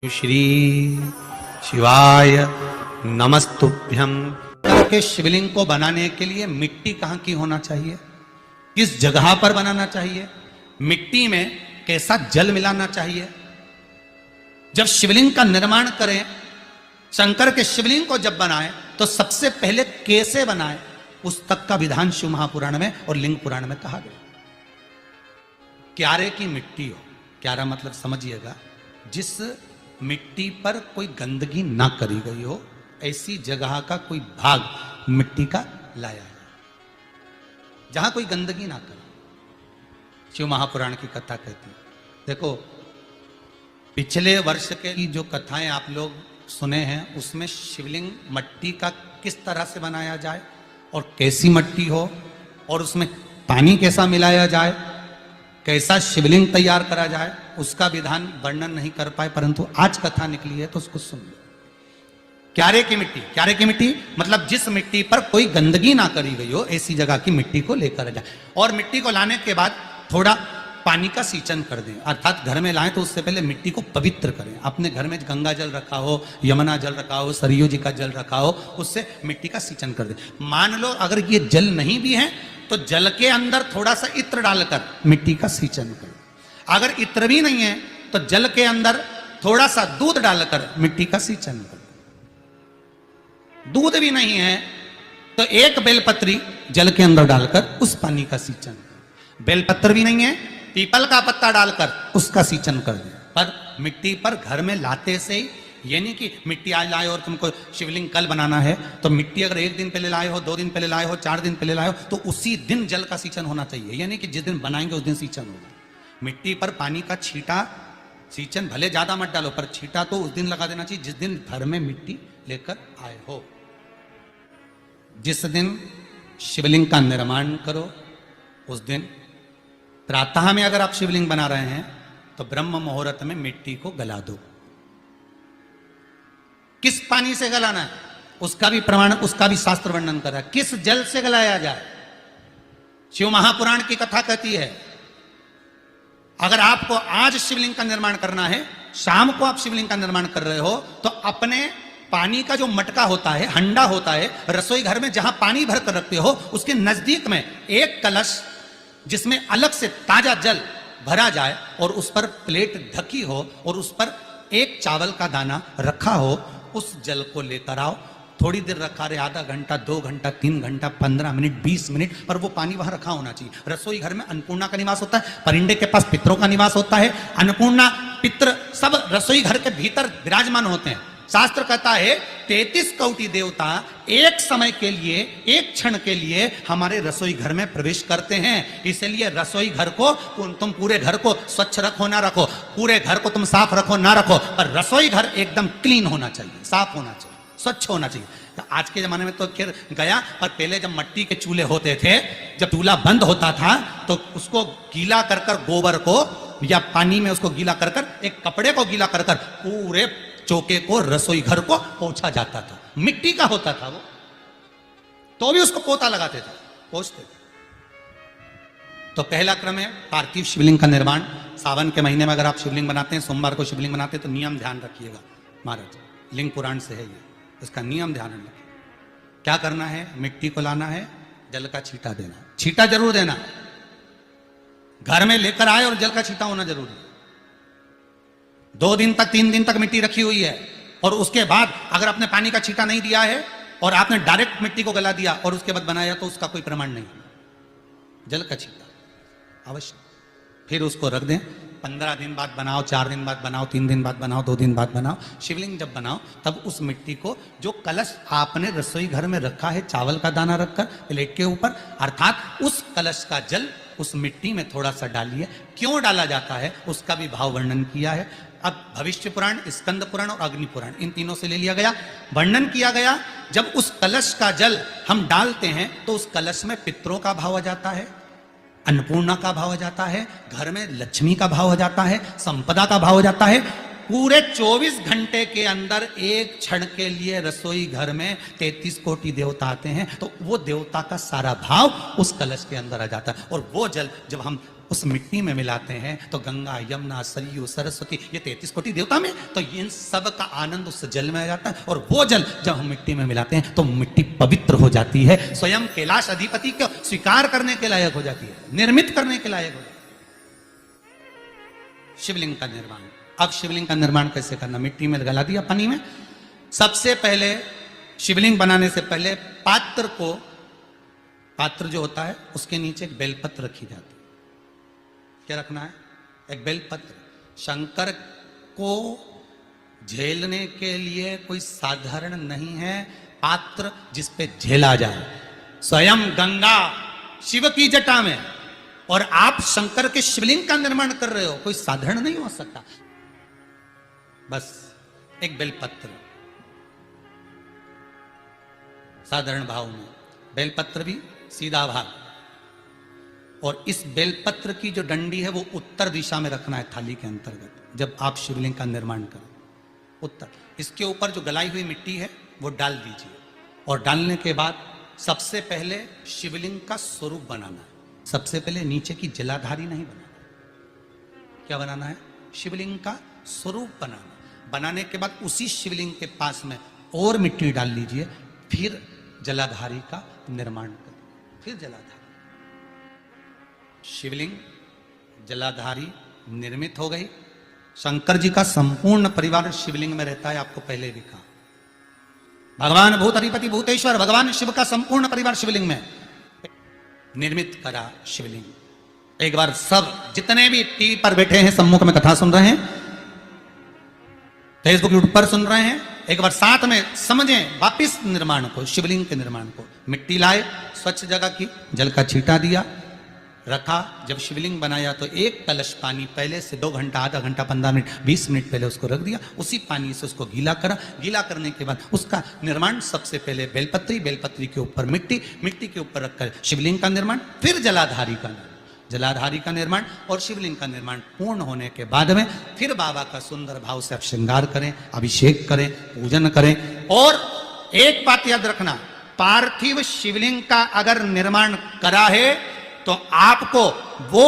श्री शिवाय नमस्तुभ्यम। के शिवलिंग को बनाने के लिए मिट्टी कहाँ की होना चाहिए, किस जगह पर बनाना चाहिए, मिट्टी में कैसा जल मिलाना चाहिए, जब शिवलिंग का निर्माण करें, शंकर के शिवलिंग को जब बनाएं तो सबसे पहले कैसे बनाएं, उस तक का विधान शिव महापुराण में और लिंग पुराण में कहा गया। क्यारे की मिट्टी हो, क्यारा मतलब समझिएगा जिस मिट्टी पर कोई गंदगी ना करी गई हो, ऐसी जगह का कोई भाग मिट्टी का लाया है जहां कोई गंदगी ना करे। शिव महापुराण की कथा कहती है। देखो पिछले वर्ष के जो कथाएं आप लोग सुने हैं उसमें शिवलिंग मट्टी का किस तरह से बनाया जाए और कैसी मट्टी हो और उसमें पानी कैसा मिलाया जाए, कैसा शिवलिंग तैयार करा जाए, उसका विधान वर्णन नहीं कर पाए, परंतु आज कथा निकली है तो उसको सुन लो। क्यारे की मिट्टी, क्यारे की मिट्टी मतलब जिस मिट्टी पर कोई गंदगी ना करी गई हो ऐसी जगह की मिट्टी को लेकर जाए और मिट्टी को लाने के बाद थोड़ा पानी का सींचन कर दें, अर्थात घर में लाएं तो उससे पहले मिट्टी को पवित्र करें। अपने घर में गंगा जल रखा हो, यमुना जल रखा हो, सरयू जी का जल रखा हो, उससे मिट्टी का सींचन कर दें। मान लो अगर ये जल नहीं भी है तो जल के अंदर थोड़ा सा इत्र डालकर मिट्टी का सींचन करें। अगर इत्र भी नहीं है तो जल के अंदर थोड़ा सा दूध डालकर मिट्टी का सींचन करें। दूध भी नहीं है तो एक बेलपत्री जल के अंदर डालकर उस पानी का सींचन करें। बेलपत्र भी नहीं है, पीपल का पत्ता डालकर उसका सींचन कर दें। पर मिट्टी पर घर में लाते से ही, ये नहीं कि मिट्टी आज लाए और तुमको शिवलिंग कल बनाना है तो मिट्टी अगर एक दिन पहले लाए हो, 2 दिन पहले लाए हो, 4 दिन पहले लाए हो तो उसी दिन जल का सींचन होना चाहिए। यानी कि जिस दिन बनाएंगे उस दिन सींचन होगा। मिट्टी पर पानी का छींटा, सींचन भले ज्यादा मत डालो पर छींटा तो उस दिन लगा देना चाहिए जिस दिन घर में मिट्टी लेकर आए हो। जिस दिन शिवलिंग का निर्माण करो उस दिन प्रातः में अगर आप शिवलिंग बना रहे हैं तो ब्रह्म मुहूर्त में मिट्टी को गला दो। किस पानी से गलाना है उसका भी प्रमाण, उसका भी शास्त्र वर्णन कर रहा है। किस जल से गलाया जाए, शिव महापुराण की कथा कहती है अगर आपको आज शिवलिंग का निर्माण करना है, शाम को आप शिवलिंग का निर्माण कर रहे हो तो अपने पानी का जो मटका होता है, हंडा होता है, रसोई घर में जहां पानी भर कर रखते हो उसके नजदीक में एक कलश जिसमें अलग से ताजा जल भरा जाए और उस पर प्लेट ढकी हो और उस पर एक चावल का दाना रखा हो, उस जल को लेकर आओ। थोड़ी देर रखा रहे, आधा घंटा, 2 घंटा, 3 घंटा, 15 मिनट, 20 मिनट, पर वो पानी वहां रखा होना चाहिए। रसोई घर में अन्नपूर्णा का निवास होता है, परिंदे के पास पितरों का निवास होता है। अन्नपूर्णा, पित्र सब रसोई घर के भीतर विराजमान होते हैं। शास्त्र कहता है 33 कोटि देवता एक समय के लिए, एक क्षण के लिए हमारे रसोई घर में प्रवेश करते हैं। इसलिए रसोई घर को तुम पूरे घर को स्वच्छ रखो ना रखो, पूरे घर को तुम साफ रखो ना रखो, पर रसोई घर एकदम क्लीन होना चाहिए, साफ होना चाहिए, स्वच्छ होना चाहिए। तो आज के जमाने में तो खैर गया, पर पहले जब मट्टी के चूल्हे होते थे, जब चूल्हा बंद होता था तो उसको गीला कर कर, गोबर को या पानी में उसको गीला कर कर, एक कपड़े को गीला कर कर पूरे चौके को, रसोई घर को पोंछा जाता था। मिट्टी का होता था वो, तो भी उसको पोता लगाते थे, पोंछते थे। तो पहला क्रम है पार्थिव शिवलिंग का निर्माण। सावन के महीने में अगर आप शिवलिंग बनाते हैं, सोमवार को शिवलिंग बनाते हैं तो नियम ध्यान रखिएगा महाराज, लिंग पुराण से है ये, इसका नियम ध्यान रखिए। क्या करना है, मिट्टी को लाना है, जल का छींटा देना, छींटा जरूर देना, घर में लेकर आए और जल का छींटा होना जरूरी है। 2 दिन तक, 3 दिन तक मिट्टी रखी हुई है और उसके बाद अगर आपने पानी का छींटा नहीं दिया है और आपने डायरेक्ट मिट्टी को गला दिया और उसके बाद बनाया तो उसका कोई प्रमाण नहीं। जल का छींटा अवश्य, फिर उसको रख दें। 15 दिन बाद बनाओ, 4 दिन बाद बनाओ, 3 दिन बाद बनाओ, 2 दिन बाद बनाओ। शिवलिंग जब बनाओ तब उस मिट्टी को, जो कलश आपने रसोई घर में रखा है चावल का दाना रखकर प्लेट के ऊपर, अर्थात उस कलश का जल उस मिट्टी में थोड़ा सा डालिए। क्यों डाला जाता है उसका भी भाव वर्णन किया है। अब भविष्य पुराण, स्कंद पुराण और अग्नि पुराण, इन तीनों से ले लिया गया, वर्णन किया गया। जब उस कलश का जल हम डालते हैं तो उस कलश में पितरों का भाव आ जाता है, अन्नपूर्णा का भाव हो जाता है, घर में लक्ष्मी का भाव हो जाता है, संपदा का भाव हो जाता है। पूरे 24 घंटे के अंदर एक क्षण के लिए रसोई घर में 33 कोटि देवता आते हैं, तो वो देवता का सारा भाव उस कलश के अंदर आ जाता है। और वो जल जब हम उस मिट्टी में मिलाते हैं तो गंगा, यमुना, सरयू, सरस्वती, ये 33 कोटि देवता में, तो इन सब का आनंद उस जल में आ जाता है। और वो जल जब हम मिट्टी में मिलाते हैं तो मिट्टी पवित्र हो जाती है, स्वयं कैलाश अधिपति को स्वीकार करने के लायक हो जाती है, निर्मित करने के लायक हो जाती है। शिवलिंग का निर्माण, अब शिवलिंग का निर्माण कैसे करना? मिट्टी में गला दिया पानी में। सबसे पहले शिवलिंग बनाने से पहले पात्र जो होता है उसके नीचे एक बेलपत्र रखी जाती है। क्या रखना है? एक बेलपत्र। शंकर को झेलने के लिए कोई साधारण नहीं है पात्र जिसपे झेला जाए। स्वयं गंगा शिव की जटा में और आप शंकर के शिवलिंग का निर्माण कर रहे हो, कोई साधारण नहीं हो सकता। बस एक बेलपत्र, साधारण भाव में बेलपत्र भी सीधा भाग, और इस बेलपत्र की जो डंडी है वो उत्तर दिशा में रखना है थाली के अंतर्गत। जब आप शिवलिंग का निर्माण करें उत्तर, इसके ऊपर जो गलाई हुई मिट्टी है वो डाल दीजिए, और डालने के बाद सबसे पहले शिवलिंग का स्वरूप बनाना है। सबसे पहले नीचे की जलाधारी नहीं बनाना। क्या बनाना है? शिवलिंग का स्वरूप बनाना। बनाने के बाद उसी शिवलिंग के पास में और मिट्टी डाल लीजिए, फिर जलाधारी का निर्माण करें। फिर जलाधारी, शिवलिंग जलाधारी निर्मित हो गई। शंकर जी का संपूर्ण परिवार शिवलिंग में रहता है, आपको पहले भी कहा। भगवान भूत अधिपति भूतेश्वर भगवान शिव का संपूर्ण परिवार शिवलिंग में निर्मित करा शिवलिंग। एक बार सब जितने भी टीवी पर बैठे हैं, सम्मुख में कथा सुन रहे हैं, फेसबुक यूट्यूब पर सुन रहे हैं, एक बार साथ में समझें वापिस निर्माण को, शिवलिंग के निर्माण को। मिट्टी लाए, स्वच्छ जगह की, जल का छींटा दिया, रखा। जब शिवलिंग बनाया तो एक कलश पानी पहले से 2 घंटा, आधा घंटा, 15 मिनट, 20 मिनट पहले उसको रख दिया। उसी पानी से उसको गीला करा। गीला करने के बाद उसका निर्माण सबसे पहले बेलपत्री, बेलपत्री के ऊपर मिट्टी, मिट्टी के ऊपर रखकर शिवलिंग का निर्माण, फिर जलाधारी का निर्माण, जलाधारी का निर्माण और शिवलिंग का निर्माण पूर्ण होने के बाद में फिर बाबा का सुंदर भाव से आप श्रृंगार करें, अभिषेक करें, पूजन करें। और एक बात याद रखना, पार्थिव शिवलिंग का अगर निर्माण करा है तो आपको वो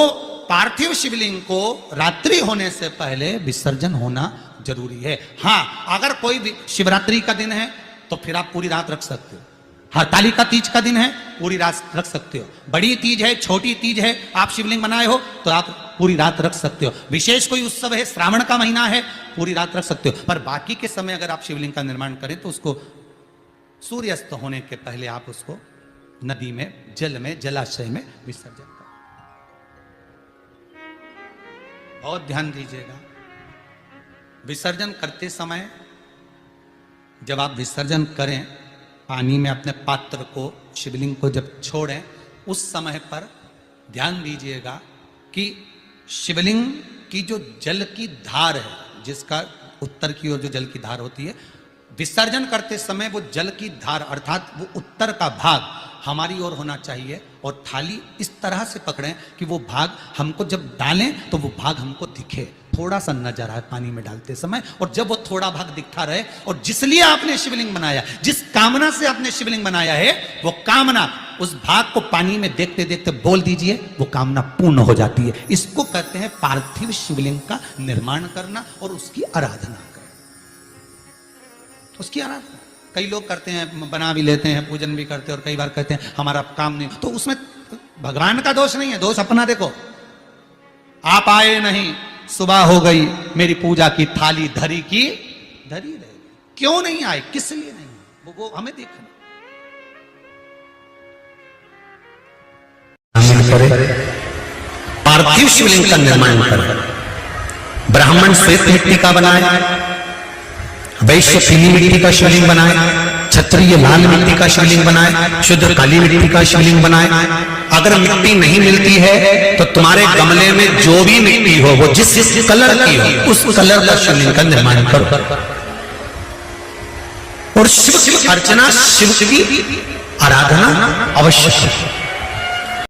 पार्थिव शिवलिंग को रात्रि होने से पहले विसर्जन होना जरूरी है। हाँ, अगर कोई भी शिवरात्रि का दिन है तो फिर आप पूरी रात रख सकते हो। हरतालिका तीज का दिन है, पूरी रात रख सकते हो। बड़ी तीज है, छोटी तीज है, आप शिवलिंग बनाए हो तो आप पूरी रात रख सकते हो। विशेष कोई उत्सव है, श्रावण का महीना है, पूरी रात रख सकते हो। पर बाकी के समय अगर आप शिवलिंग का निर्माण करें तो उसको सूर्यास्त होने के पहले आप उसको नदी में, जल में, जलाशय में विसर्जन करें। बहुत ध्यान दीजिएगा, विसर्जन करते समय जब आप विसर्जन करें, पानी में अपने पात्र को, शिवलिंग को जब छोड़ें, उस समय पर ध्यान दीजिएगा कि शिवलिंग की जो जल की धार है, जिसका उत्तर की ओर जो जल की धार होती है, विसर्जन करते समय वो जल की धार अर्थात वो उत्तर का भाग हमारी ओर होना चाहिए, और थाली इस तरह से पकड़ें कि वो भाग हमको जब डालें तो वो भाग हमको दिखे, थोड़ा सा नजर आए पानी में डालते समय। और जब वो थोड़ा भाग दिखता रहे, और जिसलिए आपने शिवलिंग बनाया, जिस कामना से आपने शिवलिंग बनाया है, वो कामना उस भाग को पानी में देखते देखते बोल दीजिए, वो कामना पूर्ण हो जाती है। इसको कहते हैं पार्थिव शिवलिंग का निर्माण करना और उसकी आराधना करना। उसकी आराधना कई लोग करते हैं, बना भी लेते हैं, पूजन भी करते हैं, और कई बार कहते हैं हमारा काम नहीं, तो उसमें भगवान का दोष नहीं है, दोष अपना देखो। आप आए नहीं, सुबह हो गई, मेरी पूजा की थाली धरी की धरी रह गई। क्यों नहीं आए, किस लिए नहीं, वो हमें देखना। पार्थिव शिवलिंग का निर्माण करें। ब्राह्मण श्वेत मिट्टी का बनाए, वैश्य पीली मिट्टी का शिवलिंग बनाए, क्षत्रिय लाल मिट्टी का शिवलिंग बनाए, शुद्ध काली मिट्टी का शिवलिंग बनाए। अगर मिट्टी नहीं मिलती है तो तुम्हारे गमले में जो भी मिट्टी हो, वो जिस कलर की हो, उस कलर का शिवलिंग का निर्माण करो। और शिव की अर्चना, शिव की आराधना अवश्य।